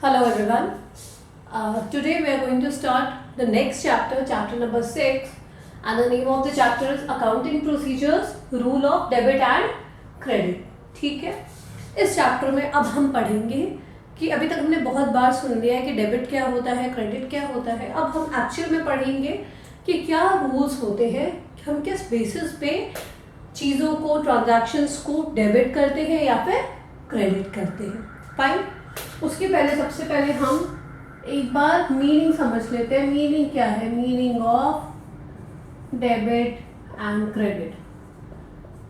Hello everyone. Today we are going to start the next chapter, chapter number 6, and the name of the chapter is Accounting Procedures, Rule of Debit and Credit. ठीक है, इस chapter में अब हम पढ़ेंगे कि अभी तक हमने बहुत बार सुन लिया है कि डेबिट क्या होता है, क्रेडिट क्या होता है. अब हम एक्चुअल में पढ़ेंगे कि क्या रूल्स होते हैं, हम किस बेसिस पे चीज़ों को, ट्रांजैक्शंस को डेबिट करते हैं या फिर क्रेडिट करते हैं. फाइन. उसके पहले सबसे पहले हम एक बार मीनिंग समझ लेते हैं. मीनिंग क्या है? Meaning of debit and credit.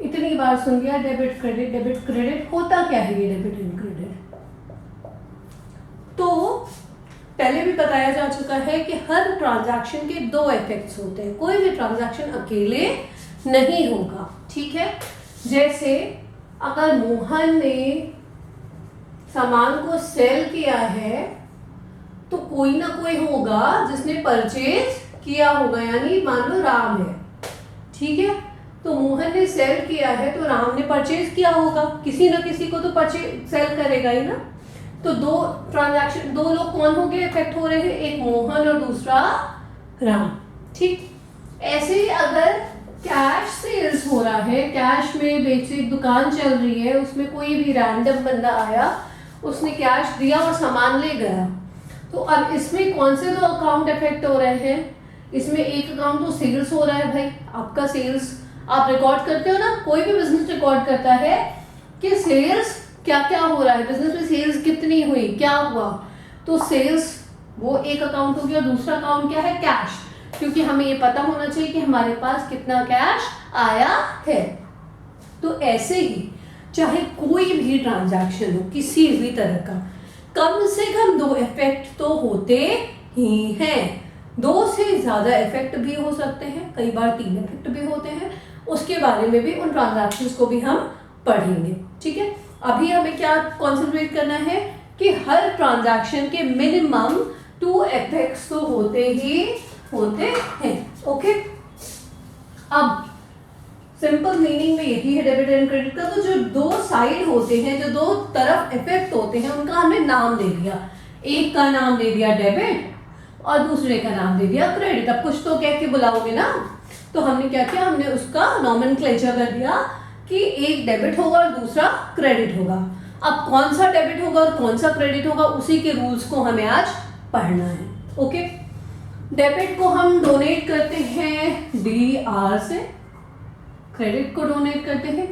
इतनी बार सुन लिया डेबिट क्रेडिट, डेबिट क्रेडिट. होता क्या है ये डेबिट एंड क्रेडिट? तो पहले भी बताया जा चुका है कि हर ट्रांजैक्शन के दो इफेक्ट्स होते हैं. कोई भी ट्रांजैक्शन अकेले नहीं होगा. ठीक है. जैसे अगर मोहन ने सामान को सेल किया है तो कोई ना कोई होगा जिसने परचेज किया होगा, यानी मान लो राम है. ठीक है. तो मोहन ने सेल किया है तो राम ने परचेज किया होगा. किसी ना किसी को तो परचेज सेल करेगा ही ना. तो दो ट्रांजैक्शन, दो लोग कौन हो गए इफेक्ट हो रहे हैं? एक मोहन और दूसरा राम. ठीक. ऐसे ही अगर कैश सेल्स हो रहा है, कैश में बेसिक दुकान चल रही है, उसमें कोई भी रैंडम बंदा आया, उसने कैश दिया और सामान ले गया, तो अब इसमें कौन से दो अकाउंट इफेक्ट हो रहे हैं? इसमें एक अकाउंट तो सेल्स हो रहा है. भाई आपका सेल्स आप रिकॉर्ड करते हो ना, कोई भी बिजनेस रिकॉर्ड करता है कि सेल्स क्या क्या हो रहा है, बिजनेस में सेल्स कितनी हुई, क्या हुआ. तो सेल्स वो एक अकाउंट हो गया. दूसरा अकाउंट क्या है? कैश. क्योंकि हमें ये पता होना चाहिए कि हमारे पास कितना कैश आया है. तो ऐसे ही चाहे कोई भी ट्रांजैक्शन हो, किसी भी तरह का, कम से कम दो इफेक्ट तो होते ही हैं. दो से ज्यादा इफेक्ट भी हो सकते हैं, कई बार तीन इफेक्ट भी होते हैं. उसके बारे में भी, उन ट्रांजैक्शंस को भी हम पढ़ेंगे. ठीक है. अभी हमें क्या कॉन्सेंट्रेट करना है कि हर ट्रांजैक्शन के मिनिमम टू इफेक्ट्स तो होते हैं. ओके. अब सिंपल मीनिंग में यही है डेबिट एंड क्रेडिट का. तो जो दो साइड होते हैं, जो दो तरफ इफेक्ट होते हैं, उनका हमने नाम दे दिया. एक का नाम दे दिया डेबिट और दूसरे का नाम दे दिया क्रेडिट. अब कुछ तो कह के बुलाओगे ना, तो हमने क्या किया, हमने उसका नॉमेनक्लेचर कर दिया कि एक डेबिट होगा और दूसरा क्रेडिट होगा. अब कौन सा डेबिट होगा और कौन सा क्रेडिट होगा, उसी के रूल्स को हमें आज पढ़ना है. ओके. डेबिट को हम डोनेट करते हैं DR से, क्रेडिट को डोनेट करते हैं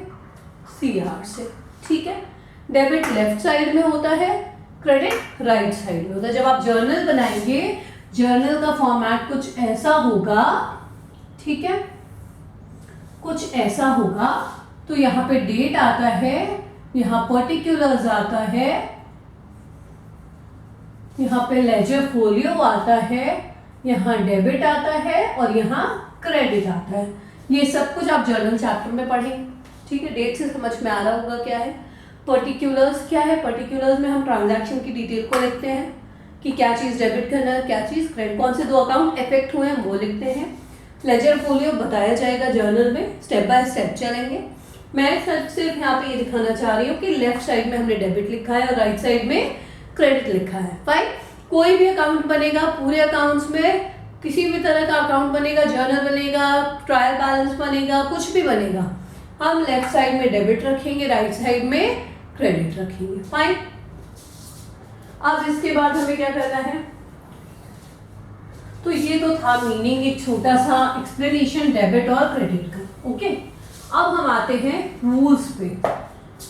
CR से. ठीक है. डेबिट लेफ्ट साइड में होता है, क्रेडिट राइट साइड में होता है. जब आप जर्नल बनाएंगे, जर्नल का फॉर्मेट कुछ ऐसा होगा. ठीक है. कुछ ऐसा होगा. तो यहाँ पे डेट आता है, यहाँ पर्टिकुलर्स आता है, यहाँ पे लेजर फोलियो आता है, यहाँ डेबिट आता है और यहाँ क्रेडिट आता है. ये सब कुछ आप जर्नल चैप्टर में पढ़ेंगे. ठीक है. डेट से समझ में आ रहा होगा क्या है. पर्टिकुलर्स क्या है? पर्टिकुलर्स में हम ट्रांजैक्शन की डिटेल को लिखते हैं कि क्या चीज़ डेबिट करना है, क्या चीज़ क्रेडिट, कौन से दो अकाउंट इफेक्ट हुए हैं वो लिखते हैं. लेजर फोलियो बताया जाएगा जर्नल में, स्टेप बाय स्टेप चलेंगे. मैं सिर्फ यहाँ पे ये दिखाना चाह रही हूँ कि लेफ्ट साइड में हमने डेबिट लिखा है और राइट साइड में क्रेडिट लिखा है. फाइन. कोई भी अकाउंट बनेगा, पूरे अकाउंट्स में किसी भी तरह का अकाउंट बनेगा, जर्नल बनेगा, ट्रायल बैलेंस बनेगा, कुछ भी बनेगा, हम लेफ्ट साइड में डेबिट रखेंगे, राइट साइड में क्रेडिट रखेंगे. फाइन. अब इसके बाद हमें क्या करना है? तो ये तो था मीनिंग, एक छोटा सा एक्सप्लेनेशन डेबिट और क्रेडिट का. ओके. अब हम आते हैं रूल्स पे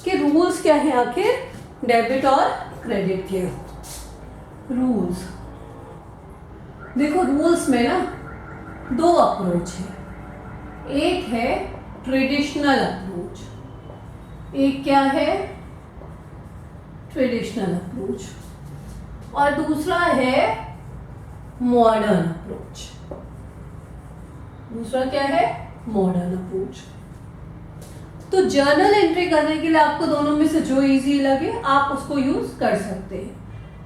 कि रूल्स क्या है आखिर डेबिट और क्रेडिट के. रूल्स देखो, रूल्स में ना दो अप्रोच है. एक है ट्रेडिशनल अप्रोच, एक क्या है? Traditional approach. और दूसरा है मॉडर्न अप्रोच. दूसरा क्या है? Modern approach. तो जर्नल एंट्री करने के लिए आपको दोनों में से जो इजी लगे आप उसको यूज कर सकते हैं.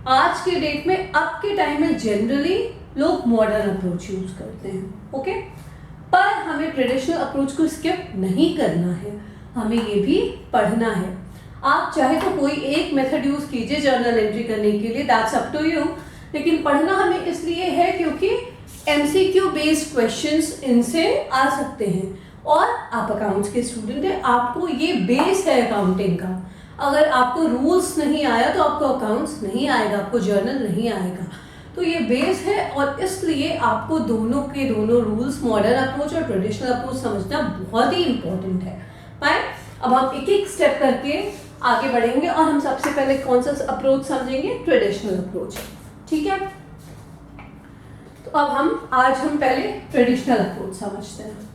आज के डेट में, अब के टाइम में जनरली लोग मॉडर्न अप्रोच यूज करते हैं. ओके. पर हमें ट्रेडिशनल अप्रोच को स्किप नहीं करना है, हमें ये भी पढ़ना है. आप चाहे तो कोई एक मेथड यूज कीजिए जर्नल एंट्री करने के लिए, दैट्स अप टू यू, लेकिन पढ़ना हमें इसलिए है क्योंकि एमसीक्यू बेस्ड क्वेश्चंस इनसे आ सकते हैं और आप अकाउंट्स के स्टूडेंट हैं, आपको ये बेस है अकाउंटिंग का। अगर आपको रूल्स नहीं आया तो आपको अकाउंट्स नहीं आएगा, आपको जर्नल नहीं आएगा, तो ये बेस है और इसलिए आपको दोनों के दोनों रूल्स, मॉडर्न अप्रोच और ट्रेडिशनल अप्रोच समझना बहुत ही इंपॉर्टेंट है। फाइन, अब हम एक एक स्टेप करके आगे बढ़ेंगे और हम सबसे पहले कौन सा अप्रोच समझेंगे, ट्रेडिशनल अप्रोच। ठीक है, तो अब आज हम पहले ट्रेडिशनल अप्रोच समझते हैं।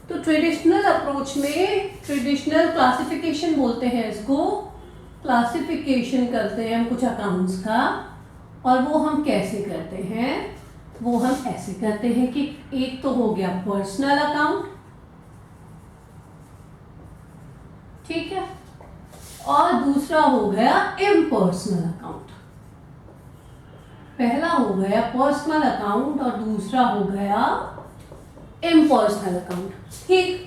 तो ट्रेडिशनल अप्रोच में, ट्रेडिशनल क्लासिफिकेशन बोलते हैं इसको, क्लासिफिकेशन करते हैं हम कुछ अकाउंट्स का, और वो हम कैसे करते हैं, वो हम ऐसे करते हैं कि एक तो हो गया पर्सनल अकाउंट, ठीक है, और दूसरा हो गया इम्पर्सनल अकाउंट। पहला हो गया पर्सनल अकाउंट और दूसरा हो गया इम्पर्सनल अकाउंट। ठीक,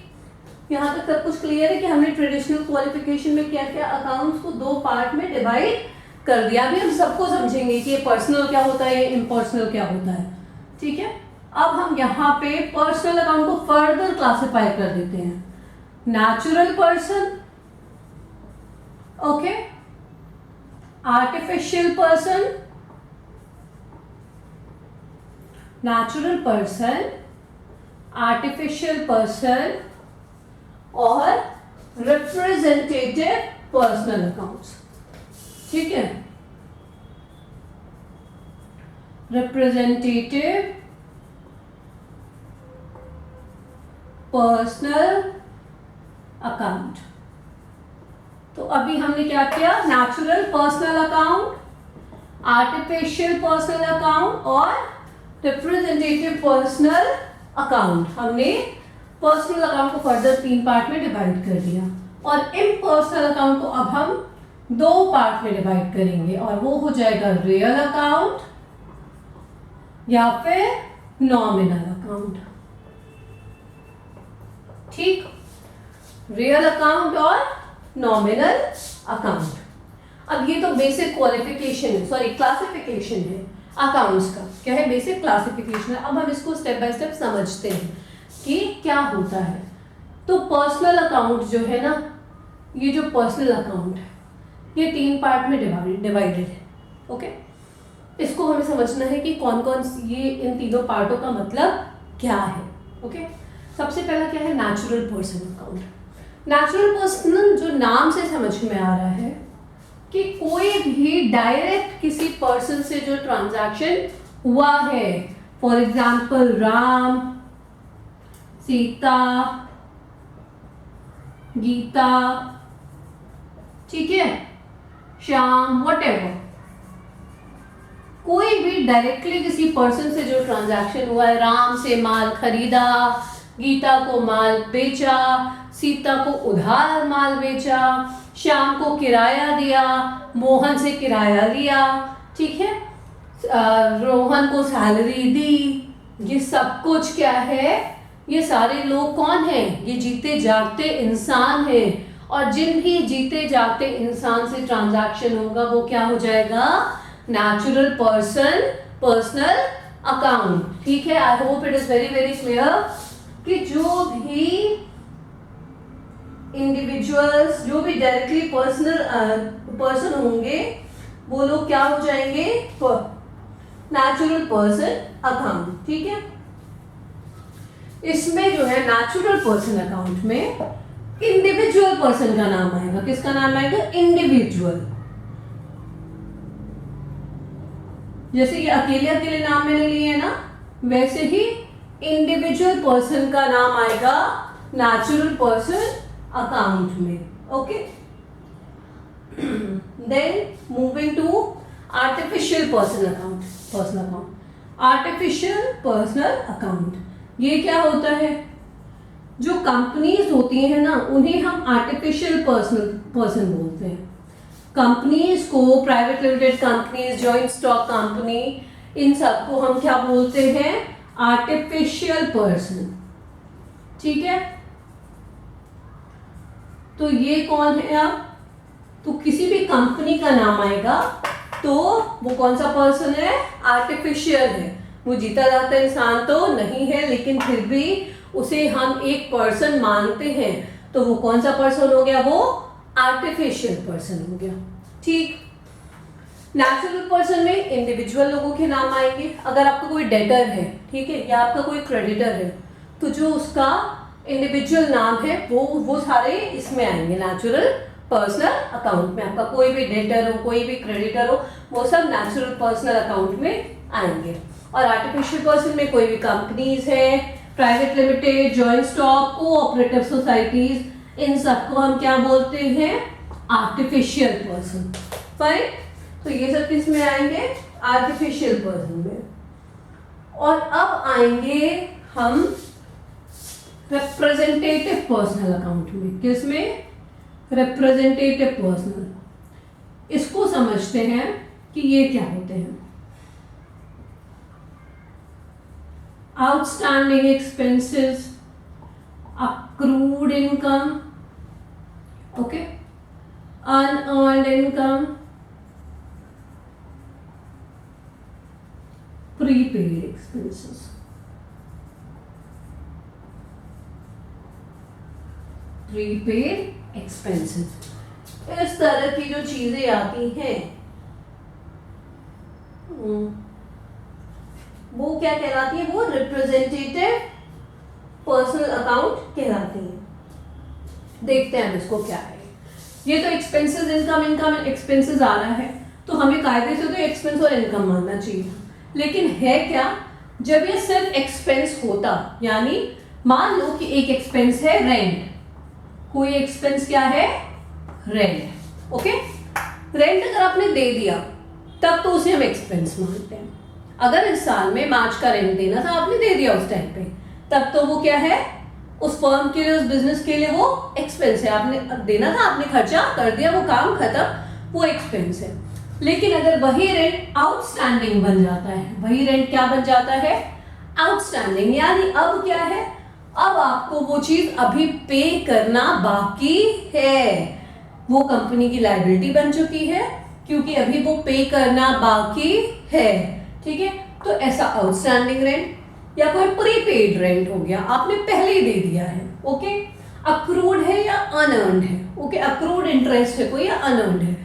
यहाँ तक सब कुछ क्लियर है कि हमने ट्रेडिशनल क्वालिफिकेशन में क्या क्या अकाउंट्स को दो पार्ट में डिवाइड कर दिया। अभी हम सबको समझेंगे कि ये पर्सनल क्या होता है, ये इम्पर्सनल क्या होता है। ठीक है, अब हम यहाँ पे पर्सनल अकाउंट को फर्दर क्लासिफाई कर देते हैं, natural person, okay, artificial person, natural person, artificial person और रिप्रेजेंटेटिव पर्सनल अकाउंट्स। ठीक है, रिप्रेजेंटेटिव पर्सनल अकाउंट। तो अभी हमने क्या किया, natural personal account, artificial personal account और रिप्रेजेंटेटिव पर्सनल अकाउंट, हमने पर्सनल अकाउंट को फर्दर 3 पार्ट में डिवाइड कर दिया। और इम्पर्सनल अकाउंट को अब हम 2 पार्ट में डिवाइड करेंगे और वो हो जाएगा रियल अकाउंट या फिर नॉमिनल अकाउंट। ठीक, रियल अकाउंट और नॉमिनल अकाउंट। अब ये तो बेसिक क्वालिफिकेशन है, सॉरी क्लासिफिकेशन है अकाउंट्स का। क्या है, बेसिक क्लासिफिकेशन है। अब हम इसको स्टेप बाय स्टेप समझते हैं कि क्या होता है। तो पर्सनल अकाउंट जो है ना, ये जो पर्सनल अकाउंट है ये 3 पार्ट में डिवाइडेड है। ओके, इसको हमें समझना है कि कौन कौन ये इन तीनों पार्टों का मतलब क्या है। ओके, सबसे पहला क्या है, natural person account. Natural person जो नाम से समझ में आ रहा है कि कोई भी डायरेक्ट किसी पर्सन से जो ट्रांजैक्शन हुआ है, फॉर एग्जाम्पल राम, सीता, गीता, ठीक है, श्याम, व्हाटएवर, कोई भी डायरेक्टली किसी पर्सन से जो ट्रांजैक्शन हुआ है, राम से माल खरीदा, गीता को माल बेचा, सीता को उधार माल बेचा, श्याम को किराया दिया, मोहन से किराया लिया, ठीक है, रोहन को सैलरी दी, ये सब कुछ क्या है, ये सारे लोग कौन हैं, ये जीते जागते इंसान हैं। और जिन भी जीते जागते इंसान से ट्रांजैक्शन होगा वो क्या हो जाएगा, नेचुरल पर्सन पर्सनल अकाउंट। ठीक है, I hope it is very very clear कि जो भी इंडिविजुअल्स, जो भी डायरेक्टली पर्सन होंगे वो लोग क्या हो जाएंगे, नेचुरल पर्सन अकाउंट। ठीक है, इसमें जो है नेचुरल पर्सन अकाउंट में इंडिविजुअल पर्सन का नाम आएगा। किसका नाम आएगा, इंडिविजुअल। जैसे ये अकेले अकेले नाम मैंने लिए है ना, वैसे ही इंडिविजुअल पर्सन का नाम आएगा नेचुरल पर्सन अकाउंट में। Okay, then moving to artificial person account, personal account. Artificial personal account ये क्या होता है, जो कंपनीज होती हैं ना उन्हें हम आर्टिफिशियल पर्सन बोलते हैं। कंपनीज को, private limited companies, joint stock company, इन सबको हम क्या बोलते हैं, आर्टिफिशियल पर्सन। ठीक है, तो ये कौन है अब, तो किसी भी कंपनी का नाम आएगा तो वो कौन सा पर्सन है, आर्टिफिशियल है। वो जीता जाता इंसान तो नहीं है, लेकिन फिर भी उसे हम एक पर्सन मानते हैं, तो वो कौन सा पर्सन हो गया, वो आर्टिफिशियल पर्सन हो गया। ठीक, नेचुरल पर्सन में इंडिविजुअल लोगों के नाम आएंगे। अगर आपका कोई डेटर है, ठीक है, या आपका कोई क्रेडिटर है, तो जो उसका इंडिविजुअल नाम है वो सारे इसमें आएंगे, नेचुरल पर्सनल अकाउंट में। आपका कोई भी डेटर हो, कोई भी क्रेडिटर हो, वो सब नेचुरल पर्सनल अकाउंट में आएंगे। और आर्टिफिशियल पर्सन में कोई भी कंपनीज है, private limited, joint stock, cooperative societies, इन सबको हम क्या बोलते हैं, आर्टिफिशियल पर्सन। फाइन, तो ये सब किस में आएंगे, आर्टिफिशियल पर्सन में। और अब आएंगे हम रिप्रेजेंटेटिव पर्सनल अकाउंट में। किस में, रिप्रेजेंटेटिव पर्सनल। इसको समझते हैं कि ये क्या होते हैं। Outstanding expenses, accrued income, okay, unearned income, prepaid expenses, prepaid expenses। इस तरह की जो चीजें आती हैं वो क्या कहलाती है, वो रिप्रेजेंटेटिव पर्सनल अकाउंट कहलाती है। देखते हैं हम इसको क्या है। ये तो एक्सपेंसेस, इनकम एक्सपेंसेस आ रहा है, तो हमें कायदे से तो एक्सपेंस और इनकम मानना चाहिए। लेकिन है क्या, जब ये सिर्फ एक्सपेंस होता, यानी मान लो कि एक एक्सपेंस है रेंट, कोई एक्सपेंस क्या है, रेंट, ओके। रेंट अगर आपने दे दिया तब तो उसे हम एक्सपेंस मानते हैं। अगर इस साल में मार्च का रेंट देना था, आपने दे दिया उस टाइम पे, तब तो वो क्या है, उस फर्म के लिए, उस बिजनेस के लिए वो एक्सपेंस है। आपने देना था, आपने खर्चा कर दिया, वो काम खत्म, वो एक्सपेंस है। लेकिन अगर वही रेंट आउटस्टैंडिंग बन जाता है, वही रेंट क्या बन जाता है, आउटस्टैंडिंग, यानी अब क्या है, अब आपको वो चीज अभी पे करना बाकी है, वो कंपनी की लायबिलिटी बन चुकी है, क्योंकि अभी वो पे करना बाकी है। ठीक है, तो ऐसा आउटस्टैंडिंग रेंट या कोई प्रीपेड रेंट हो गया, आपने पहले ही दे दिया है, ओके। अक्रूड है या अनअर्न्ड है, ओके, अक्रूड इंटरेस्ट है कोई या अनअर्न्ड है,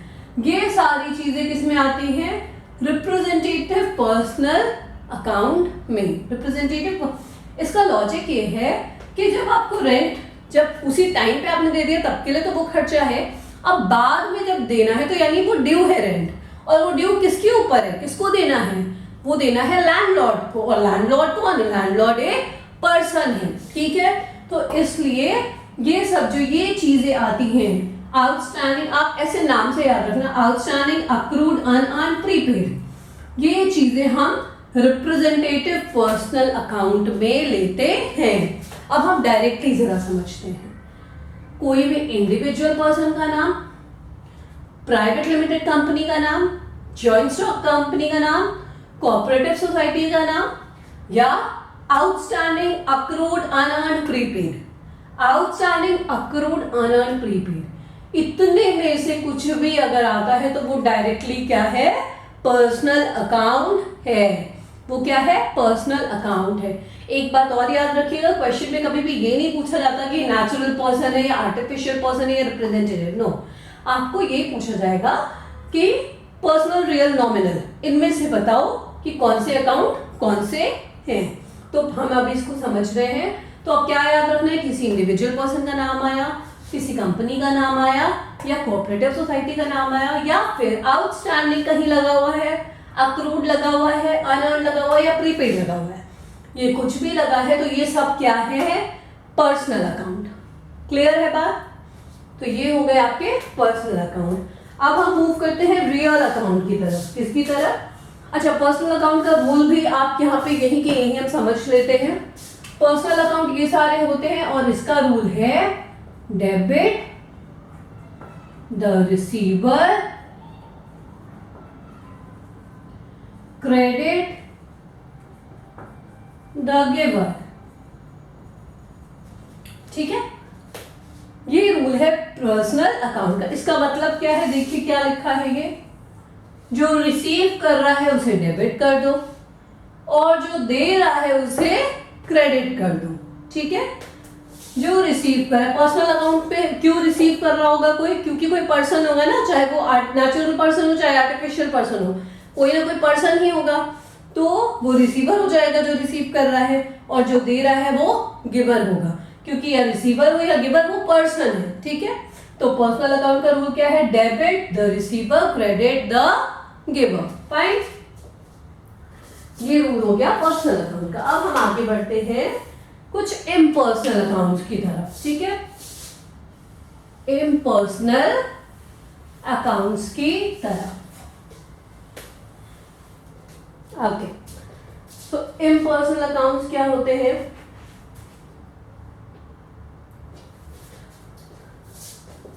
ये सारी चीजें किसमें आती हैं, रिप्रेजेंटेटिव पर्सनल अकाउंट में। रिप्रेजेंटेटिव, इसका लॉजिक ये है कि जब आपको रेंट, जब उसी टाइम पे आपने दे दिया तब के लिए तो वो खर्चा है, अब बाद में जब देना है तो यानी वो ड्यू है रेंट, और वो ड्यू किसके ऊपर है, किसको देना है, वो देना है लैंडलॉर्ड को। और लैंडलॉर्ड कौन है, लैंडलॉर्ड एक पर्सन है, ठीक है। तो इसलिए ये सब जो ये चीजें आती हैं, आउटस्टैंडिंग, आप ऐसे नाम से याद रखना, आउटस्टैंडिंग, अक्रूड, अनअर्न्ड, प्रीपेड, ये चीजें हम रिप्रेजेंटेटिव पर्सनल अकाउंट में लेते हैं। अब हम डायरेक्टली जरा समझते हैं। कोई भी इंडिविजुअल पर्सन का नाम, प्राइवेट लिमिटेड कंपनी का नाम, जॉइंट स्टॉक कंपनी का नाम, कोऑपरेटिव सोसाइटी का नाम, या outstanding, accrued, unearned, prepaid, outstanding, accrued, unearned, prepaid, इतने में से कुछ भी अगर आता है तो वो डायरेक्टली क्या है, पर्सनल अकाउंट है। वो क्या है, पर्सनल अकाउंट है। एक बात और याद रखिएगा, क्वेश्चन में कभी भी ये नहीं पूछा जाता कि नेचुरल पर्सन है या आर्टिफिशियल पर्सन है या रिप्रेजेंटेटिव, नो, आपको ये पूछा जाएगा कि पर्सनल, रियल, नॉमिनल, इनमें से बताओ कि कौन से अकाउंट कौन से हैं। तो हम अभी इसको समझ रहे हैं, तो अब क्या याद रखना है, किसी इंडिविजुअल पर्सन का नाम आया, किसी कंपनी का नाम आया, या कोऑपरेटिव सोसाइटी का नाम आया, या फिर आउटस्टैंडिंग कहीं लगा हुआ है, अक्रूड लगा हुआ है, अनअर्न्ड लगा हुआ है, या प्रीपेड लगा हुआ है, ये कुछ भी लगा है तो ये सब क्या है, पर्सनल अकाउंट। क्लियर है बात? तो ये हो गए आपके पर्सनल अकाउंट। अब हम मूव करते हैं रियल अकाउंट की तरफ। किसकी तरफ? अच्छा, पर्सनल अकाउंट का रूल भी आप यहाँ पे यही के यही हम समझ लेते हैं। पर्सनल अकाउंट ये सारे होते हैं और इसका रूल है debit the receiver, credit the giver. ठीक है, ये रूल है पर्सनल अकाउंट का। इसका मतलब क्या है, देखिए क्या लिखा है, ये जो रिसीव कर रहा है उसे डेबिट कर दो और जो दे रहा है उसे क्रेडिट कर दो। ठीक है, जो रिसीव कर रहा है, पर्सनल अकाउंट पे क्यों रिसीव कर रहा होगा कोई, क्योंकि कोई पर्सन होगा ना, चाहे वो नेचुरल पर्सन हो चाहे आर्टिफिशियल पर्सन हो, कोई ना कोई पर्सन ही होगा, तो वो रिसीवर हो जाएगा जो रिसीव कर रहा है, और जो दे रहा है वो गिवर होगा, क्योंकि या रिसीवर हो या गिवर वो पर्सन है। ठीक है, तो पर्सनल अकाउंट का रूल क्या है, debit the receiver, credit the giver. Fine, ये रूल हो गया पर्सनल अकाउंट का। अब हम आगे बढ़ते हैं कुछ इम्पर्सनल अकाउंट की तरफ। ठीक है, इम्पर्सनल अकाउंट्स की तरफ। ओके, तो इम्पर्सनल अकाउंट्स क्या होते हैं,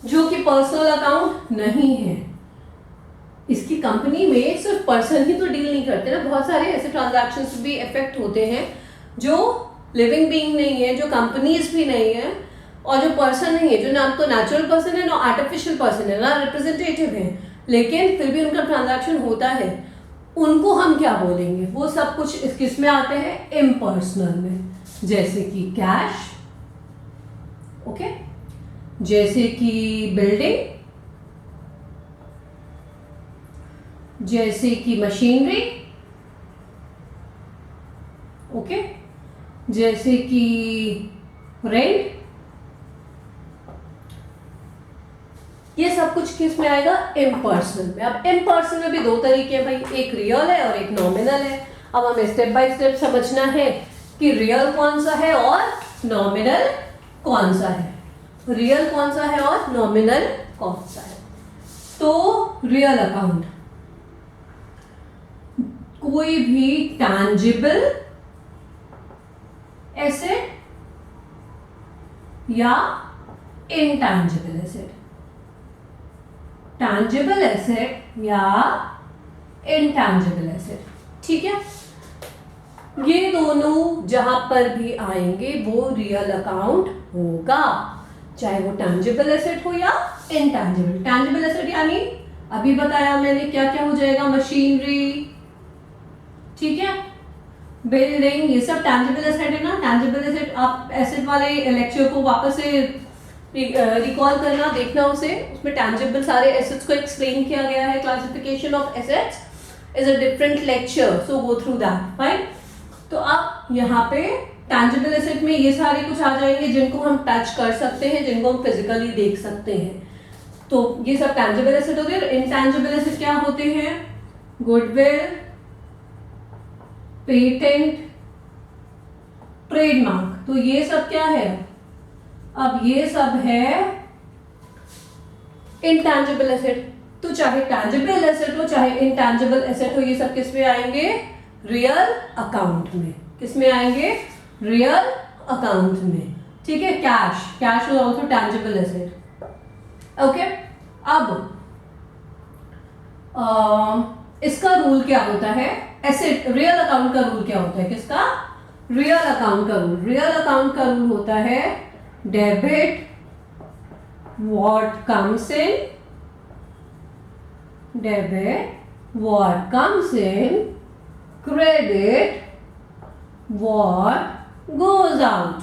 जो कि पर्सनल अकाउंट नहीं है। इसकी कंपनी में सिर्फ पर्सन ही तो डील नहीं करते ना, बहुत सारे ऐसे ट्रांजैक्शंस भी इफेक्ट होते हैं जो लिविंग बीइंग नहीं है, जो कंपनीज भी नहीं है, और जो पर्सन नहीं है, जो ना तो नेचुरल पर्सन है ना आर्टिफिशियल पर्सन है ना रिप्रेजेंटेटिव है, लेकिन फिर भी उनका ट्रांजैक्शन होता है, उनको हम क्या बोलेंगे, वो सब कुछ इस किस में आते हैं, इम्पर्सनल में। जैसे कि कैश, ओके, जैसे कि बिल्डिंग, जैसे कि मशीनरी, ओके, जैसे कि रेंट, ये सब कुछ किस में आएगा, इम्पर्सनल में। अब इम्पर्सनल में भी दो तरीके हैं भाई, एक रियल है और एक नॉमिनल है। अब हमें स्टेप बाय स्टेप समझना है कि रियल कौन सा है और नॉमिनल कौन सा है, रियल कौन सा है और नॉमिनल कौन सा है। तो रियल अकाउंट, कोई भी टैंजिबल एसेट या इनटैंजिबल एसेट, टैंजिबल एसेट या इनटैंजिबल एसेट। ठीक है, ये दोनों जहां पर भी आएंगे वो रियल अकाउंट होगा, चाहे वो टैंजिबल एसेट हो या इनटैंजिबल। टैंजिबल एसेट यानी अभी बताया मैंने क्या क्या हो जाएगा, मशीनरी, ठीक है, बिल्डिंग, ये सब टैंजिबल एसेट है ना। टैंजिबल एसेट, आप एसेट वाले लेक्चर को वापस से रिकॉल करना, देखना उसे, उसमें टैंजिबल सारे एसेट्स को एक्सप्लेन किया गया है। Classification of assets is a different lecture, so go through that. Fine, तो आप यहाँ पे टैंजिबल एसेट में ये सारे कुछ आ जाएंगे जिनको हम टच कर सकते हैं, जिनको हम फिजिकली देख सकते हैं, तो ये सब टैंजिबल एसेट हो गए। इनटैंजिबल एसेट क्या होते हैं, गुडविल, पेटेंट, ट्रेडमार्क, तो ये सब क्या है, अब ये सब है इनटैंजिबल एसेट। तो चाहे टैंजिबल एसेट हो चाहे इनटैंजिबल एसेट हो, ये सब किस में आएंगे, रियल अकाउंट में। किस में आएंगे, रियल अकाउंट में। ठीक है, cash, cash is also tangible asset. Okay, अब इसका रूल क्या होता है, एसेट रियल अकाउंट का रूल क्या होता है, किसका, रियल अकाउंट का रूल। रियल अकाउंट का रूल होता है debit what comes in, debit what comes in, credit what goes out.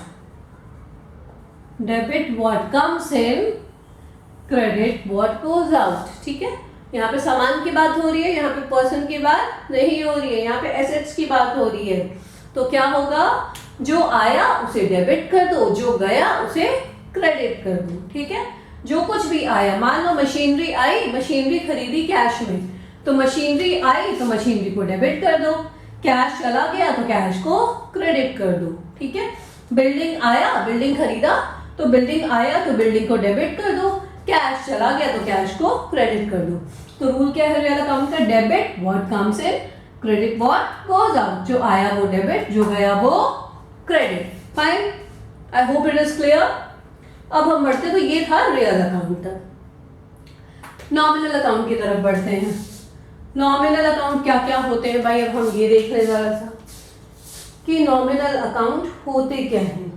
Debit what comes in, credit what goes out. ठीक है, यहाँ पे सामान की बात हो रही है, यहाँ पे पर्सन की बात नहीं हो रही है, यहाँ पे एसेट्स की बात हो रही है। तो क्या होगा, जो आया उसे डेबिट कर दो, जो गया उसे क्रेडिट कर दो। ठीक है, जो कुछ भी आया, मान लो मशीनरी आई, मशीनरी खरीदी कैश में, तो मशीनरी आई तो मशीनरी को डेबिट कर दो, कैश चला गया तो कैश को क्रेडिट कर दो। ठीक है, बिल्डिंग आया, बिल्डिंग खरीदा, तो बिल्डिंग आया तो बिल्डिंग को डेबिट कर दो, कैश चला गया तो कैश को क्रेडिट कर दो। तो रूल क्या है रियल अकाउंट का, debit what comes in, credit what goes out. जो आया वो डेबिट, जो गया वो credit. Fine, I hope it is clear. अब हम बढ़ते, तो ये था रियल अकाउंट तक। नॉमिनल अकाउंट की तरफ बढ़ते हैं। नॉमिनल अकाउंट क्या क्या होते हैं भाई, अब हम ये देख लें जरा सा कि नॉमिनल अकाउंट होते क्या हैं।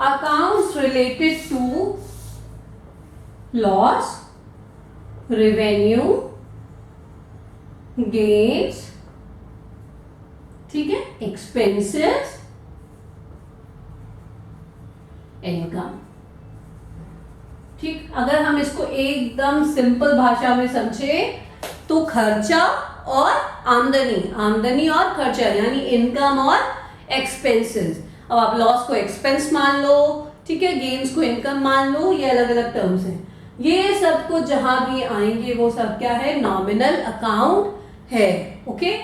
Accounts related to loss, revenue, gains, ठीक है, एक्सपेंसेस, इनकम। ठीक, अगर हम इसको एकदम सिंपल भाषा में समझे तो खर्चा और आमदनी, आमदनी और खर्चा यानी इनकम और एक्सपेंसेस। अब आप लॉस को एक्सपेंस मान लो, ठीक है, गेन्स को इनकम मान लो, ये अलग अलग टर्म्स हैं। ये सब कुछ जहां भी आएंगे वो सब क्या है, नॉमिनल अकाउंट है। ओके,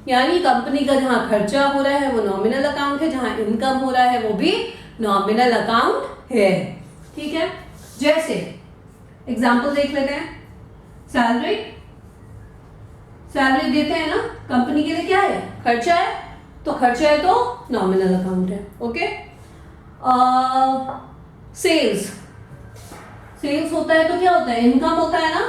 यानी कंपनी का जहां खर्चा हो रहा है वो नॉमिनल अकाउंट है, जहां इनकम हो रहा है वो भी नॉमिनल अकाउंट है। ठीक है, जैसे एग्जांपल देख लेते हैं। सैलरी, सैलरी देते हैं ना, कंपनी के लिए क्या है, खर्चा है, तो खर्चा है तो नॉमिनल अकाउंट है। ओके, सेल्स, सेल्स होता है तो क्या होता है, इनकम होता है ना,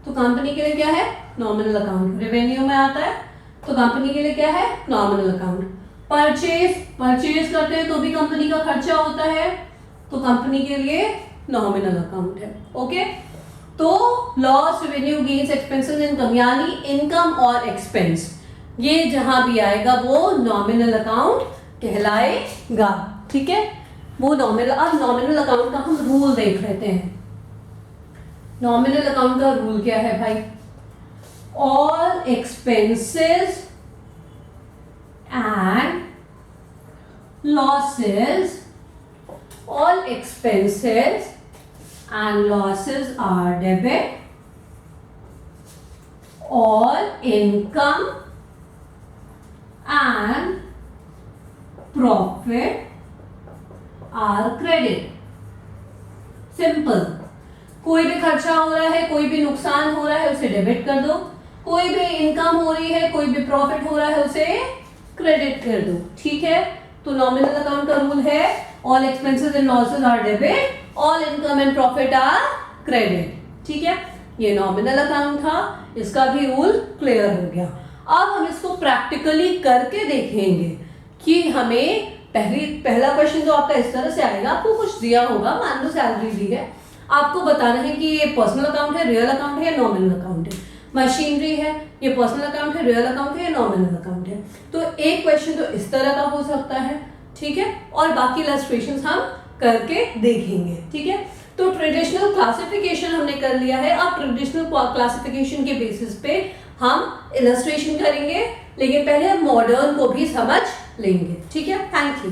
तो कंपनी के लिए क्या है, नॉमिनल अकाउंट। रेवेन्यू में आता है तो कंपनी के लिए क्या है, नॉमिनल अकाउंट। परचेज, परचेज करते हैं तो भी कंपनी का खर्चा होता है, तो कंपनी के लिए नॉमिनल अकाउंट है। ओके, तो loss, revenue, gains, expenses, income यानी इनकम और एक्सपेंस ये जहां भी आएगा वो नॉमिनल अकाउंट कहलाएगा। ठीक है, वो नॉमिनल। अब नॉमिनल अकाउंट का हम रूल देख लेते हैं। नॉमिनल अकाउंट का रूल क्या है भाई, all expenses and losses, all expenses and losses are debit, all income and profit are credit। Simple, कोई भी खर्चा हो रहा है, कोई भी नुकसान हो रहा है उसे डेबिट कर दो, कोई भी इनकम हो रही है, कोई भी प्रॉफिट हो रहा है उसे क्रेडिट कर दो। ठीक है, तो नॉमिनल अकाउंट का रूल है all expenses and losses are debit, all income and profit are credit. ठीक है, ये नॉमिनल अकाउंट था, इसका भी रूल क्लियर हो गया। अब हम इसको प्रैक्टिकली करके देखेंगे कि हमें पहला क्वेश्चन तो आपका इस तरह से आएगा, आपको कुछ दिया होगा, मान लो सैलरी दी है, आपको बताना है कि ये पर्सनल अकाउंट है, रियल अकाउंट है या नॉमिनल अकाउंट है। मशीनरी है, ये पर्सनल अकाउंट है, रियल अकाउंट है या नॉमिनल अकाउंट है। तो एक क्वेश्चन तो इस तरह का हो सकता है, ठीक है, और बाकी इलस्ट्रेशंस हम करके देखेंगे। ठीक है, तो ट्रेडिशनल क्लासिफिकेशन हमने कर लिया है। अब ट्रेडिशनल क्लासिफिकेशन के बेसिस पे हम इलस्ट्रेशन करेंगे, लेकिन पहले हम मॉडर्न को भी समझ लेंगे। ठीक है, थैंक यू।